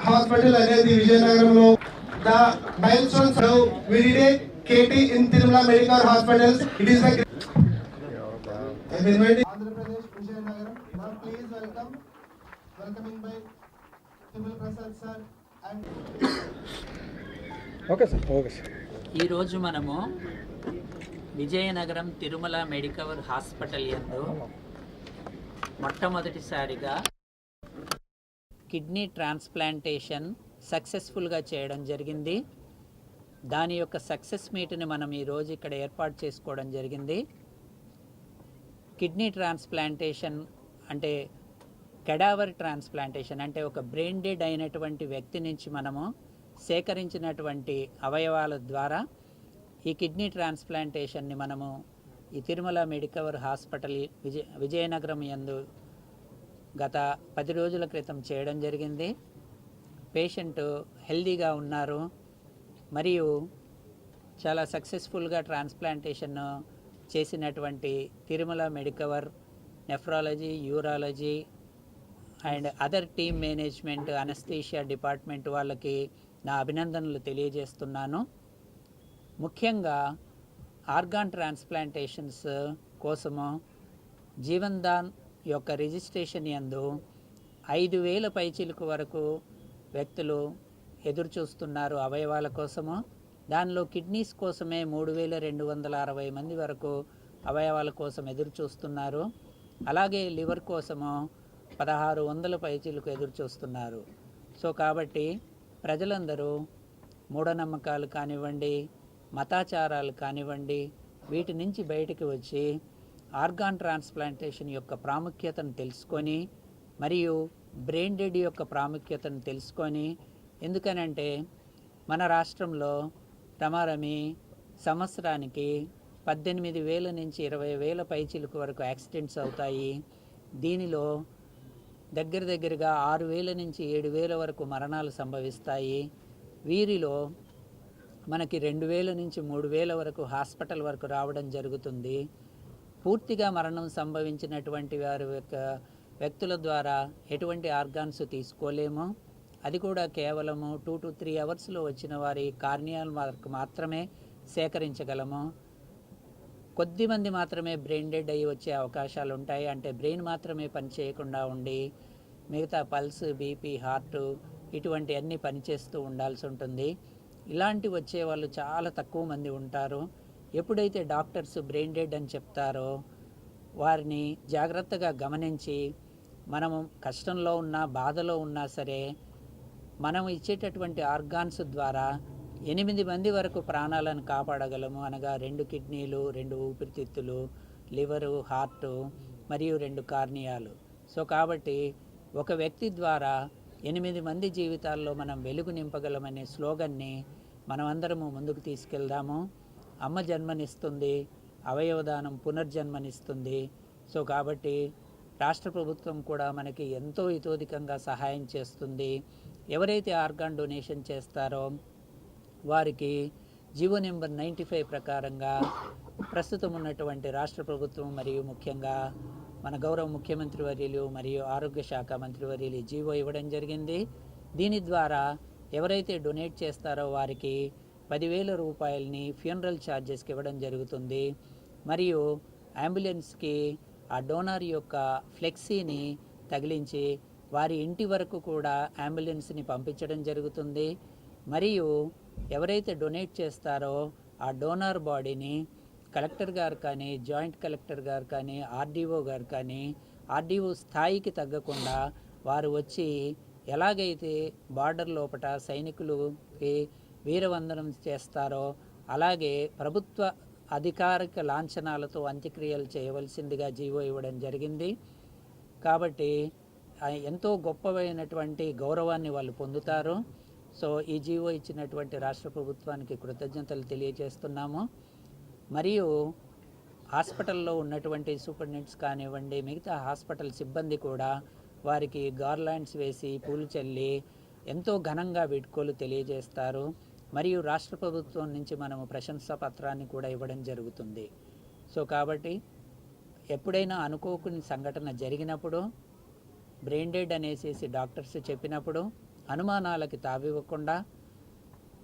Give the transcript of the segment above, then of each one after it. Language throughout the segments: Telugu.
హాస్పిటల్ అనేది విజయనగరంలో the milestones now we did a KT in Tirumala Medical Hospitals. It is the I'm inviting Andhra Pradesh Vijayanagaram. Now please welcoming by Timal Prasad sir and okay sir. ఈరోజు మనము విజయనగరం తిరుమల మెడికవర్ హాస్పిటల్ యందు మొట్టమొదటిసారిగా కిడ్నీ ట్రాన్స్ప్లాంటేషన్ సక్సెస్ఫుల్గా చేయడం జరిగింది. దాని యొక్క సక్సెస్ మీట్ని మనం ఈరోజు ఇక్కడ ఏర్పాటు చేసుకోవడం జరిగింది. కిడ్నీ ట్రాన్స్ప్లాంటేషన్ అంటే కెడావర్ ట్రాన్స్ప్లాంటేషన్ అంటే ఒక బ్రెయిన్ డెడ్ అయినటువంటి వ్యక్తి నుంచి మనము సేకరించినటువంటి అవయవాల ద్వారా ఈ కిడ్నీ ట్రాన్స్ప్లాంటేషన్ని మనము ఈ తిరుమల మెడికవర్ హాస్పిటల్ విజయనగరం యందు గత 10 రోజుల క్రితం చేయడం జరిగింది. పేషెంట్ హెల్దీగా ఉన్నారు మరియు చాలా సక్సెస్ఫుల్గా ట్రాన్స్ప్లాంటేషన్ చేసినటువంటి Tirumala Medicover nephrology, urology and other team management, anaesthesia department వాళ్ళకి నా అభినందనలు తెలియజేస్తున్నాను. ముఖ్యంగా ఆర్గాన్ ట్రాన్స్ప్లాంటేషన్స్ కోసము జీవన్ దాన్ యొక్క రిజిస్ట్రేషన్ యందు 5,000 పైచిలకు వరకు వ్యక్తులు ఎదురు చూస్తున్నారు అవయవాల కోసము. దానిలో కిడ్నీస్ కోసమే 3,260 మంది వరకు అవయవాల కోసం ఎదురు చూస్తున్నారు. అలాగే లివర్ కోసము 1,600 పైచిలకు ఎదురు చూస్తున్నారు. సో కాబట్టి ప్రజలందరూ మూఢనమ్మకాలు కానివ్వండి, మతాచారాలు కానివ్వండి, వీటి నుంచి బయటికి వచ్చి ఆర్గాన్ ట్రాన్స్ప్లాంటేషన్ యొక్క ప్రాముఖ్యతను తెలుసుకొని మరియు బ్రెయిన్ డెడ్ యొక్క ప్రాముఖ్యతను తెలుసుకొని, ఎందుకనంటే మన రాష్ట్రంలో రమారమి సంవత్సరానికి 18,000 నుంచి 20,000 పైచిలకు వరకు యాక్సిడెంట్స్ అవుతాయి. దీనిలో దగ్గరగా 6,000 నుంచి 7,000 వరకు మరణాలు సంభవిస్తాయి. వీరిలో మనకి 2,000 నుంచి 3,000 వరకు హాస్పిటల్ వరకు రావడం జరుగుతుంది. పూర్తిగా మరణం సంభవించినటువంటి వారి యొక్క వ్యక్తుల ద్వారా ఎటువంటి ఆర్గాన్స్ తీసుకోలేము. అది కూడా కేవలము 2 to 3 అవర్స్లో వచ్చిన వారి కార్నియాల్ వరకు మాత్రమే సేకరించగలము. కొద్దిమంది మాత్రమే బ్రెయిన్ డెడ్ అయ్యి వచ్చే అవకాశాలు ఉంటాయి. అంటే బ్రెయిన్ మాత్రమే పనిచేయకుండా ఉండి మిగతా పల్స్, బీపీ, హార్ట్ ఇటువంటి అన్నీ పనిచేస్తూ ఉండాల్సి ఉంటుంది. ఇలాంటి వచ్చే వాళ్ళు చాలా తక్కువ మంది ఉంటారు. ఎప్పుడైతే డాక్టర్స్ బ్రెయిన్ డెడ్ అని చెప్తారో వారిని జాగ్రత్తగా గమనించి మనము కష్టంలో ఉన్నా, బాధలో ఉన్నా సరే మనం ఇచ్చేటటువంటి ఆర్గాన్స్ ద్వారా 8 మంది వరకు ప్రాణాలను కాపాడగలము. అనగా 2 కిడ్నీలు, 2 ఊపిరితిత్తులు, లివరు, హార్టు మరియు 2 కార్నియాలు. సో కాబట్టి ఒక వ్యక్తి ద్వారా 8 మంది జీవితాల్లో మనం వెలుగు నింపగలమనే స్లోగన్ని మనమందరము ముందుకు తీసుకెళ్దాము. అమ్మ జన్మనిస్తుంది, అవయవదానం పునర్జన్మనిస్తుంది. సో కాబట్టి రాష్ట్ర ప్రభుత్వం కూడా మనకి ఎంతో ఇతోధికంగా సహాయం చేస్తుంది. ఎవరైతే ఆర్గాన్ డొనేషన్ చేస్తారో వారికి జీవో నెంబర్ 95 ప్రకారంగా ప్రస్తుతం ఉన్నటువంటి రాష్ట్ర ప్రభుత్వం మరియు ముఖ్యంగా మన గౌరవ ముఖ్యమంత్రి వర్యులు మరియు ఆరోగ్య శాఖ మంత్రి వర్యులు జీవో ఇవ్వడం జరిగింది. దీని ద్వారా ఎవరైతే డొనేట్ చేస్తారో వారికి 10,000 రూపాయలని ఫ్యూనరల్ ఛార్జెస్కి ఇవ్వడం జరుగుతుంది. మరియు అంబులెన్స్కి ఆ డోనర్ యొక్క ఫ్లెక్సీని తగిలించి వారి ఇంటి వరకు కూడా అంబులెన్స్ని పంపించడం జరుగుతుంది. మరియు ఎవరైతే డొనేట్ చేస్తారో ఆ డోనర్ బాడీని కలెక్టర్ గారు కానీ, జాయింట్ కలెక్టర్ గారు కానీ, ఆర్డీఓ గారు కానీ, ఆర్డీఓ స్థాయికి తగ్గకుండా వారు వచ్చి ఎలాగైతే బార్డర్ లోపట సైనికులకి వీరవందనం చేస్తారో అలాగే ప్రభుత్వ అధికారిక లాంఛనాలతో అంత్యక్రియలు చేయవలసిందిగా జీవో ఇవ్వడం జరిగింది. కాబట్టి ఎంతో గొప్పమైనటువంటి గౌరవాన్ని వాళ్ళు పొందుతారు. సో ఈ జీవో ఇచ్చినటువంటి రాష్ట్ర ప్రభుత్వానికి కృతజ్ఞతలు తెలియజేస్తున్నాము. మరియు హాస్పిటల్లో ఉన్నటువంటి సూపరింటెండెంట్స్ కానివ్వండి, మిగతా హాస్పిటల్ సిబ్బంది కూడా వారికి గార్లాండ్స్ వేసి పూలు చల్లి ఎంతో ఘనంగా వీడ్కోలు తెలియజేస్తారు. మరియు రాష్ట్ర ప్రభుత్వం నుంచి మనము ప్రశంసా పత్రాన్ని కూడా ఇవ్వడం జరుగుతుంది. సో కాబట్టి ఎప్పుడైనా అనుకోకుని సంఘటన జరిగినప్పుడు, బ్రెయిన్ డెడ్ అనేసి డాక్టర్స్ చెప్పినప్పుడు అనుమానాలకి తావివ్వకుండా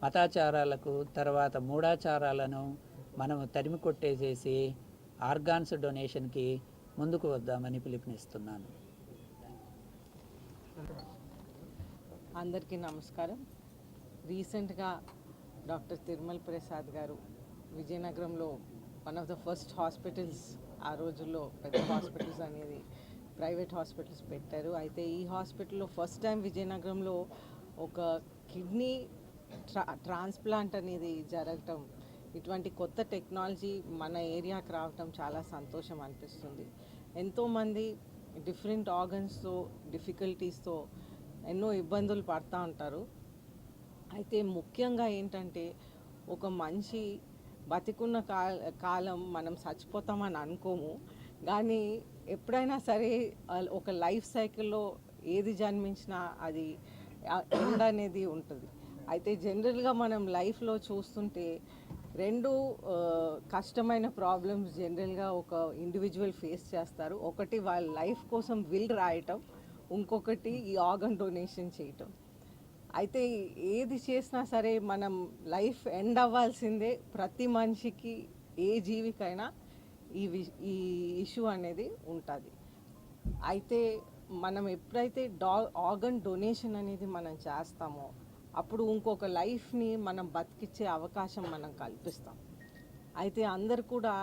మతాచారాలకు తర్వాత మూఢాచారాలను మనము తరిమి కొట్టేసేసి ఆర్గాన్స్ డొనేషన్కి ముందుకు వద్దామని పిలుపునిస్తున్నాను. అందరికీ నమస్కారం. రీసెంట్గా డాక్టర్ తిరుమల ప్రసాద్ గారు విజయనగరంలో one of the first hospitals, ఆ రోజుల్లో పెద్ద హాస్పిటల్స్ అనేది ప్రైవేట్ హాస్పిటల్స్ పెట్టారు. అయితే ఈ హాస్పిటల్లో ఫస్ట్ టైం విజయనగరంలో ఒక కిడ్నీ ట్రాన్స్ప్లాంట్ అనేది జరగటం, ఇటువంటి కొత్త టెక్నాలజీ మన ఏరియాకి రావటం చాలా సంతోషం అనిపిస్తుంది. ఎంతోమంది డిఫరెంట్ ఆర్గన్స్తో డిఫికల్టీస్తో ఎన్నో ఇబ్బందులు పడుతూ ఉంటారు. అయితే ముఖ్యంగా ఏంటంటే ఒక మనిషి బతికున్న కాలం మనం చచ్చిపోతామని అనుకోము, కానీ ఎప్పుడైనా సరే ఒక లైఫ్ సైకిల్లో ఏది జన్మించినా అది ఎండ్ అనేది ఉంటుంది. అయితే జనరల్గా మనం లైఫ్లో చూస్తుంటే రెండు కష్టమైన ప్రాబ్లమ్స్ జనరల్గా ఒక ఇండివిజువల్ ఫేస్ చేస్తారు. ఒకటి వాళ్ళ లైఫ్ కోసం విల్ రాయటం, ఇంకొకటి ఈ ఆర్గన్ డొనేషన్ చేయటం. అయితే ఏది చేసినా సరే మనం లైఫ్ ఎండ్ అవ్వాల్సిందే. ప్రతి మనిషికి, ఏ జీవికైనా ఈ ఇష్యూ అనేది ఉంటుంది. అయితే మనం ఎప్పుడైతే ఆర్గన్ డొనేషన్ అనేది మనం చేస్తామో అప్పుడు ఇంకొక లైఫ్ని మనం బతికిచ్చే అవకాశం మనం కల్పిస్తాం. అయితే అందరు కూడా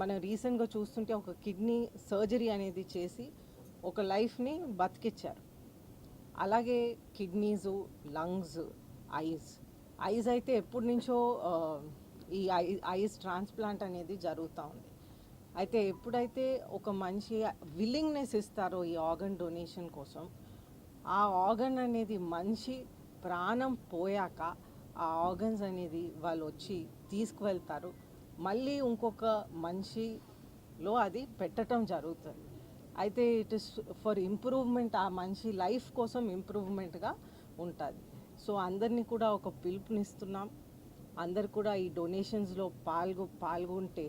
మనం రీసెంట్గా చూస్తుంటే ఒక కిడ్నీ సర్జరీ అనేది చేసి ఒక లైఫ్ని బతికిచ్చారు. అలాగే కిడ్నీసు, లంగ్స్, ఐస్ అయితే ఎప్పటి నుంచో ఈ ఐస్ ట్రాన్స్ప్లాంట్ అనేది జరుగుతూ ఉంది. అయితే ఎప్పుడైతే ఒక మనిషి విల్లింగ్నెస్ ఇస్తారో ఈ ఆర్గన్ డొనేషన్ కోసం, ఆ ఆర్గన్ అనేది మనిషి ప్రాణం పోయాక ఆ ఆర్గన్స్ అనేది వాళ్ళు వచ్చి తీసుకువెళ్తారు, మళ్ళీ ఇంకొక మనిషిలో అది పెట్టడం జరుగుతుంది. అయితే ఇట్ ఇస్ ఫర్ ఇంప్రూవ్మెంట్, ఆ మనిషి లైఫ్ కోసం ఇంప్రూవ్మెంట్గా ఉంటుంది. సో అందరినీ కూడా ఒక పిలుపునిస్తున్నాం. అందరు కూడా ఈ డొనేషన్స్లో పాల్గొంటే,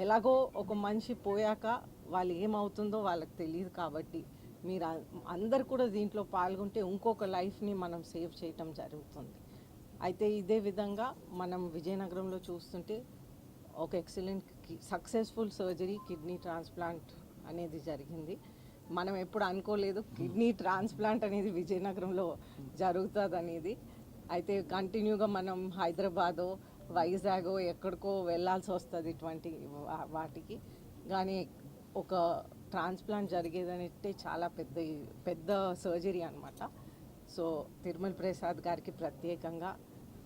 ఎలాగో ఒక మనిషి పోయాక వాళ్ళు ఏమవుతుందో వాళ్ళకి తెలియదు కాబట్టి మీరు అందరు కూడా దీంట్లో పాల్గొంటే ఇంకొక లైఫ్ని మనం సేవ్ చేయటం జరుగుతుంది. అయితే ఇదే విధంగా మనం విజయనగరంలో చూస్తుంటే ఒక excellent successful surgery kidney transplant అనేది జరిగింది. మనం ఎప్పుడు అనుకోలేదు కిడ్నీ ట్రాన్స్ప్లాంట్ అనేది విజయనగరంలో జరుగుతుంది అనేది. అయితే కంటిన్యూగా మనం హైదరాబాదో, వైజాగో ఎక్కడికో వెళ్ళాల్సి వస్తుంది ఇటువంటి వాటికి. కానీ ఒక ట్రాన్స్ప్లాంట్ జరిగేదంటే చాలా పెద్ద సర్జరీ అనమాట. సో తిరుమల ప్రసాద్ గారికి ప్రత్యేకంగా,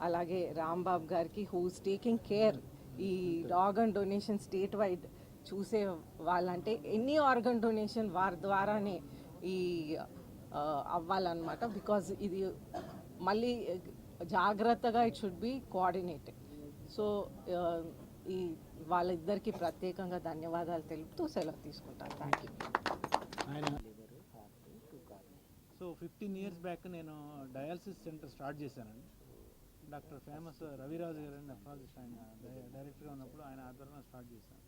అలాగే రాంబాబు గారికి హూస్ టేకింగ్ కేర్ ఈ ఆర్గన్ డొనేషన్ స్టేట్ వైడ్ చూసే వాళ్ళంటే ఎనీ ఆర్గన్ డొనేషన్ వారి ద్వారానే ఈ అవ్వాలన్నమాట. బికాజ్ ఇది మళ్ళీ జాగ్రత్తగా it should be coordinated. So ఈ వాళ్ళిద్దరికీ ప్రత్యేకంగా ధన్యవాదాలు తెలుపుతూ సెలవు తీసుకుంటాను. Thank you. So 15 years back నేను డయాలసిస్ సెంటర్ స్టార్ట్ చేశానండి. డాక్టర్ ఫేమస్ రవిరాజు గారు అండి, నెఫ్రాలజిస్ట్, ఆయన డైరెక్టర్గా ఉన్నప్పుడు ఆయన ఆధ్వర్యంలో స్టార్ట్ చేశాను.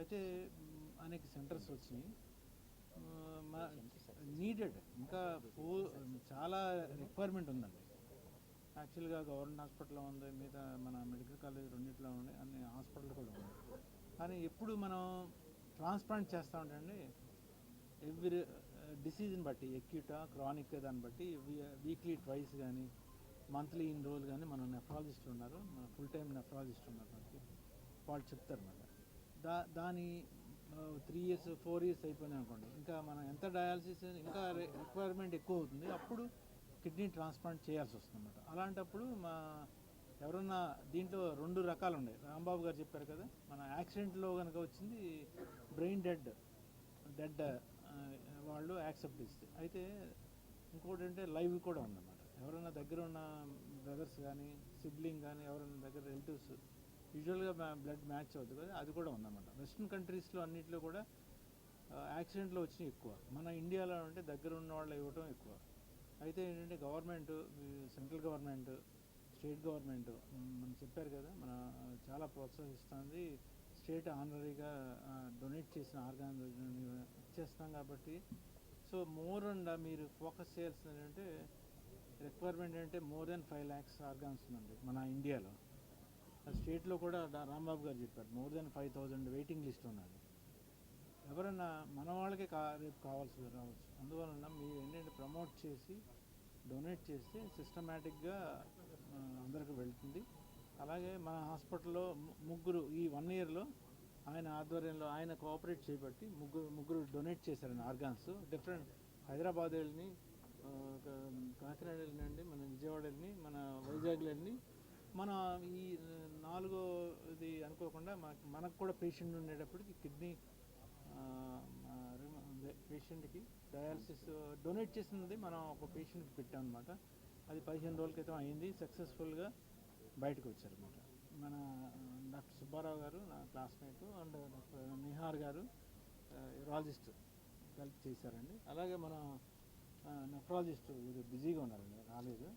అయితే అనేక సెంటర్స్ వచ్చినాయి, నీడెడ్ ఇంకా చాలా రిక్వైర్మెంట్ ఉందండి. యాక్చువల్గా గవర్నమెంట్ హాస్పిటల్లో ఉంది, మిగతా మన మెడికల్ కాలేజ్ రెండింటిలో ఉంది, అన్ని హాస్పిటల్ కూడా ఉంది. కానీ ఎప్పుడు మనం ట్రాన్స్ప్లాంట్ చేస్తూ ఉంటాయండి, ఎవ్రీ డిసీజ్ని బట్టి, ఎక్యూటా క్రానిక్ దాన్ని బట్టి వీక్లీ ట్వైస్ కానీ మంత్లీ ఇన్ రోజులు కానీ మన నెఫ్రాలజిస్ట్ ఉన్నారు, మన ఫుల్ టైం నెఫ్రాలజిస్ట్ ఉన్నారు, మనకి వాళ్ళు చెప్తారు అన్నమాట. దాని 3 years 4 years అయిపోయింది అనుకోండి, ఇంకా మనం ఎంత డయాలసిస్ ఇంకా రిక్వైర్మెంట్ ఎక్కువ అవుతుంది, అప్పుడు కిడ్నీ ట్రాన్స్ప్లాంట్ చేయాల్సి వస్తుంది అన్నమాట. అలాంటప్పుడు ఎవరన్నా దీంట్లో 2 రకాలు ఉన్నాయి. రాంబాబు గారు చెప్పారు కదా, మన యాక్సిడెంట్లో కనుక వచ్చింది బ్రెయిన్ డెడ్ వాళ్ళు యాక్సెప్ట్ చేస్తే, అయితే ఇంకోటి అంటే లైవ్ కూడా ఉందన్నమాట. ఎవరైనా దగ్గర ఉన్న బ్రదర్స్ కానీ సిబ్లింగ్ కానీ ఎవరైనా దగ్గర రిలేటివ్స్ యూజువల్గా బ్లడ్ మ్యాచ్ అవుతుంది కదా, అది కూడా ఉందన్నమాట. వెస్ట్రన్ కంట్రీస్లో అన్నింటిలో కూడా యాక్సిడెంట్లో వచ్చినాయి ఎక్కువ, మన ఇండియాలో అంటే దగ్గర ఉన్న వాళ్ళు ఇవ్వటం ఎక్కువ. అయితే ఏంటంటే government, central government, state government మనం చెప్పారు కదా, మన చాలా ప్రోత్సహిస్తుంది. స్టేట్ ఆనరీగా డొనేట్ చేసిన ఆర్గాన్ ఇచ్చేస్తాం కాబట్టి సో మోర్ అండ్ మీరు ఫోకస్ చేయాల్సింది ఏంటంటే రిక్వైర్మెంట్ అంటే మోర్ దెన్ 5 lakhs ఆర్గాన్స్ ఉందండి మన ఇండియాలో. స్టేట్లో కూడా రాంబాబు గారు చెప్పారు మోర్ దెన్ 5,000 వెయిటింగ్ లిస్ట్ ఉన్నది. ఎవరన్నా మన వాళ్ళకే రేపు కావాల్సి రావచ్చు. అందువలన మీరు ఏంటంటే ప్రమోట్ చేసి డొనేట్ చేస్తే సిస్టమేటిక్గా అందరికి వెళ్తుంది. అలాగే మన హాస్పిటల్లో ముగ్గురు ఈ 1 yearలో ఆయన ఆధ్వర్యంలో ఆయన కోఆపరేట్ చేయబట్టి ముగ్గురు డొనేట్ చేశారండి ఆర్గాన్స్. డిఫరెంట్ హైదరాబాద్ వెళ్ళి, కాకినాడ వెళ్ళినండి, మన విజయవాడ వెళ్ళి, మన వైజాగ్ వెళ్ళి, మన ఈ 4వ అనుకోకుండా మనకు కూడా పేషెంట్ ఉండేటప్పటికి కిడ్నీ పేషెంట్కి డయాలసిస్ డొనేట్ చేసినది మనం ఒక పేషెంట్కి పెట్టాం అనమాట. అది 15 రోజుల క్రితం అయింది. సక్సెస్ఫుల్గా బయటకు వచ్చారనమాట. మన డాక్టర్ సుబ్బారావు గారు నా క్లాస్మేట్ అండ్ డాక్టర్ నిహార్ గారు యూరాలజిస్ట్ కలిపి చేశారండి. అలాగే మన నెఫ్రాలజిస్ట్ బిజీగా ఉన్నారండి, రాలేదు.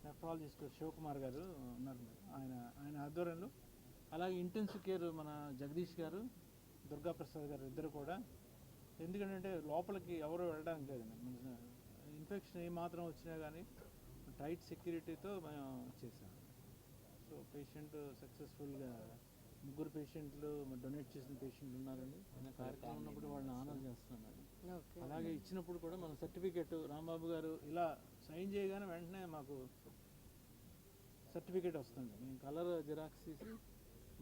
నెఫ్రాలజిస్ట్ శివకుమార్ గారు ఉన్నారు, ఆయన ఆధ్వర్యంలో. అలాగే ఇంటెన్సివ్ కేర్ మన జగదీష్ గారు, దుర్గాప్రసాద్ గారు ఇద్దరు కూడా. ఎందుకంటే లోపలికి ఎవరు వెళ్ళడానికి లేదండి. ఇన్ఫెక్షన్ ఏమాత్రం వచ్చినా కానీ టైట్ సెక్యూరిటీతో మేము చేసాం. సో పేషెంట్ సక్సెస్ఫుల్గా ముగ్గురు పేషెంట్లు డొనేట్ చేసిన పేషెంట్లు ఉన్నారండి. కార్యక్రమం ఉన్నప్పుడు వాళ్ళని ఆనర్ చేస్తున్నాం. అలాగే ఇచ్చినప్పుడు కూడా మన సర్టిఫికేట్ రాంబాబు గారు ఇలా సైన్ చేయగానే వెంటనే మాకు సర్టిఫికేట్ వస్తుంది. మేము కలర్ జిరాక్స్ తీసి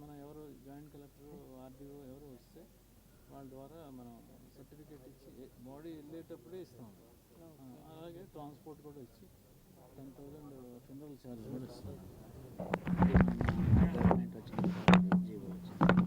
మన ఎవరు జాయింట్ కలెక్టర్, ఆర్డీఓ ఎవరు వస్తే వాళ్ళ ద్వారా మనం సర్టిఫికేట్ ఇచ్చి బాడీ వెళ్ళేటప్పుడే ఇస్తాం. అలాగే ట్రాన్స్పోర్ట్ కూడా ఇచ్చి 10,000 ఫినరల్ ఛార్జ్ కూడా ఇస్తాం.